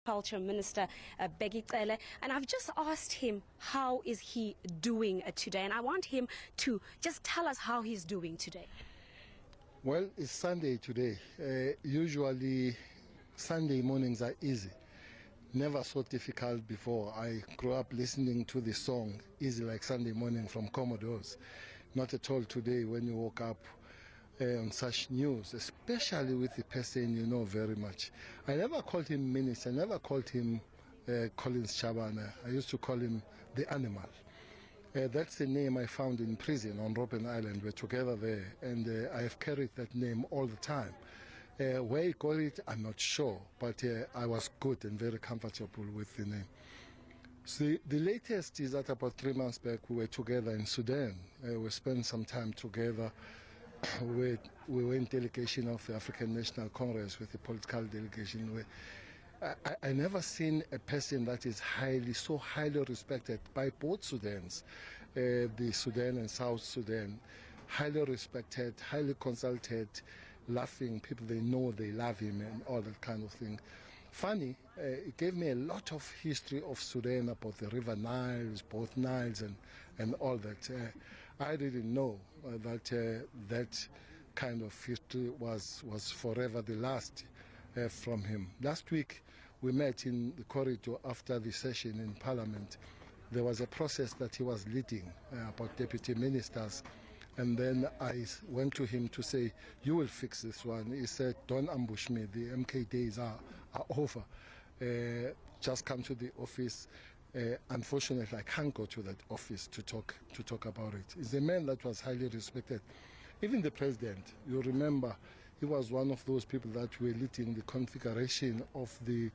Culture Minister Bheki Cele, and I've just asked him how is he doing today, and I want him to just tell us how he's doing today. Well, it's Sunday today. Usually Sunday mornings are easy, never so difficult before. I grew up listening to the song Easy Like Sunday Morning from Commodores. Not at all today when you woke up on such news, especially with the person you know very much. I never called him Minister, I never called him Collins Chabane. I used to call him the animal. That's the name I found in prison on Robben Island. We're together there, and I have carried that name all the time. Where he got it, I'm not sure, but I was good and very comfortable with the name. So the latest is that about 3 months back we were together in Sudan. We spent some time together. We were in delegation of the African National Congress with the political delegation. I never seen a person that is so highly respected by both Sudans, the Sudan and South Sudan, highly respected, highly consulted, laughing, people they know, they love him and all that kind of thing. Funny, it gave me a lot of history of Sudan about the River Niles, both Niles and all that. I didn't know that that kind of history was forever the last from him. Last week we met in the corridor after the session in Parliament. There was a process that he was leading about deputy ministers. And then I went to him to say, you will fix this one. He said, don't ambush me. The MK days are over. Just come to the office. Unfortunately, I can't go to that office to talk about it. He's a man that was highly respected. Even the president, you remember, he was one of those people that were leading the configuration of the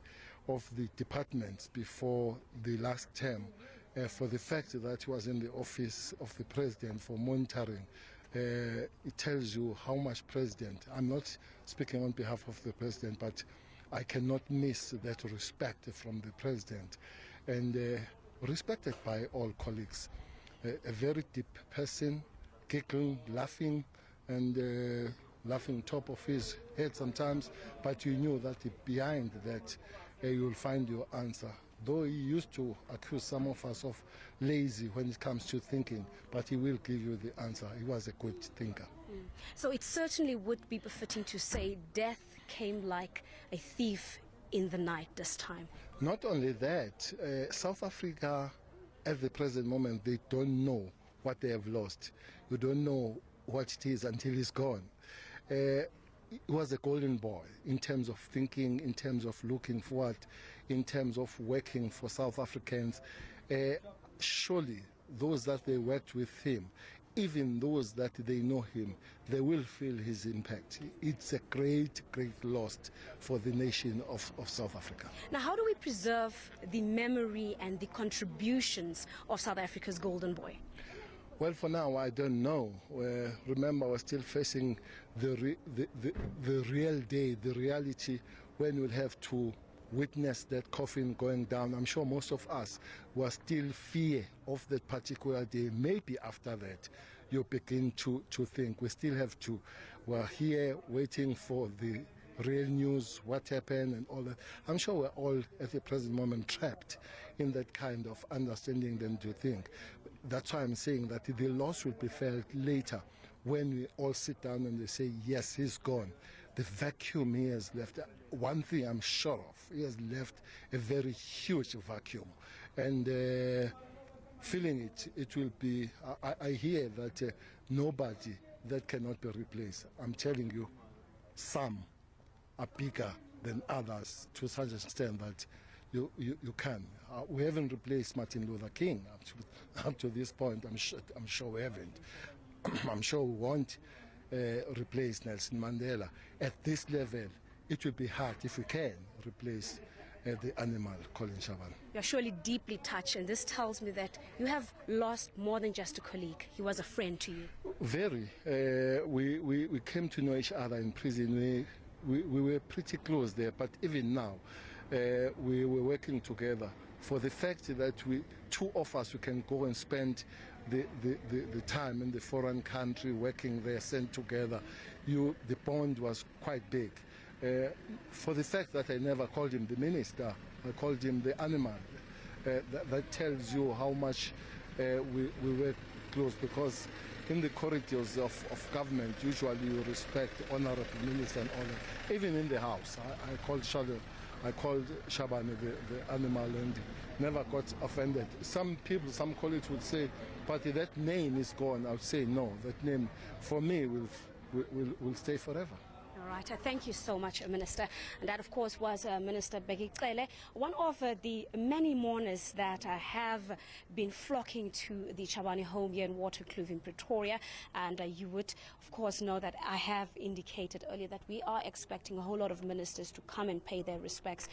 departments before the last term. For the fact that he was in the office of the president for monitoring, it tells you how much president, I'm not speaking on behalf of the president, but I cannot miss that respect from the president, and respected by all colleagues. A very deep person, giggling, laughing, and laughing top of his head sometimes, but you knew that behind that you'll find your answer. Though he used to accuse some of us of lazy when it comes to thinking, but he will give you the answer. He was a good thinker. So it certainly would be befitting to say death came like a thief in the night this time. Not only that, South Africa at the present moment, they don't know what they have lost. You don't know what it is until it's gone. He was a golden boy in terms of thinking, in terms of looking forward, in terms of working for South Africans. Surely those that they worked with him, even those that they know him, they will feel his impact. It's a great, great loss for the nation of South Africa. Now, how do we preserve the memory and the contributions of South Africa's golden boy? Well, for now, I don't know. Remember, we're still facing the real day, the reality, when we'll have to witness that coffin going down. I'm sure most of us will still fear of that particular day. Maybe after that, you begin to think. We still have to. We're here waiting for the real news, what happened and all that. I'm sure we're all at the present moment trapped in that kind of understanding than to think. That's why I'm saying that the loss will be felt later when we all sit down and they say, yes, he's gone. The vacuum he has left, one thing I'm sure of, he has left a very huge vacuum. And feeling it will be, I hear that nobody that cannot be replaced. I'm telling you, some are bigger than others to such an extent that you can. We haven't replaced Martin Luther King up to this point. I'm sure we haven't. I'm sure we won't replace Nelson Mandela. At this level, it will be hard if we can replace the animal, Collins Chabane. You're surely deeply touched, and this tells me that you have lost more than just a colleague. He was a friend to you. Very. We came to know each other in prison. We were pretty close there, but even now, we were working together for the fact that two of us, we can go and spend the time in the foreign country working there, sent together. The bond was quite big. For the fact that I never called him the minister, I called him the animal. That tells you how much we work close, because in the corridors of government, usually you respect honorable minister and all that. Even in the house, I called Chabane the animal and never got offended. Some people, some colleagues would say, but that name is gone. I would say, no, that name for me will stay forever. All right, thank you so much, Minister. And that, of course, was Minister Bheki Cele, one of the many mourners that have been flocking to the Chabane home here in Waterkloof in Pretoria. And you would, of course, know that I have indicated earlier that we are expecting a whole lot of ministers to come and pay their respects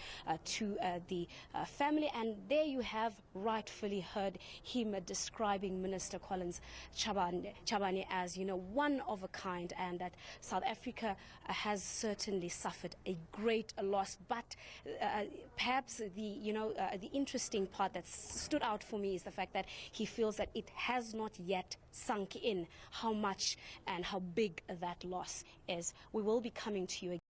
to the family. And there you have rightfully heard him describing Minister Collins Chabane as, one of a kind, and that South Africa has certainly suffered a great loss. But perhaps the interesting part that stood out for me is the fact that he feels that it has not yet sunk in how much and how big that loss is. We will be coming to you again.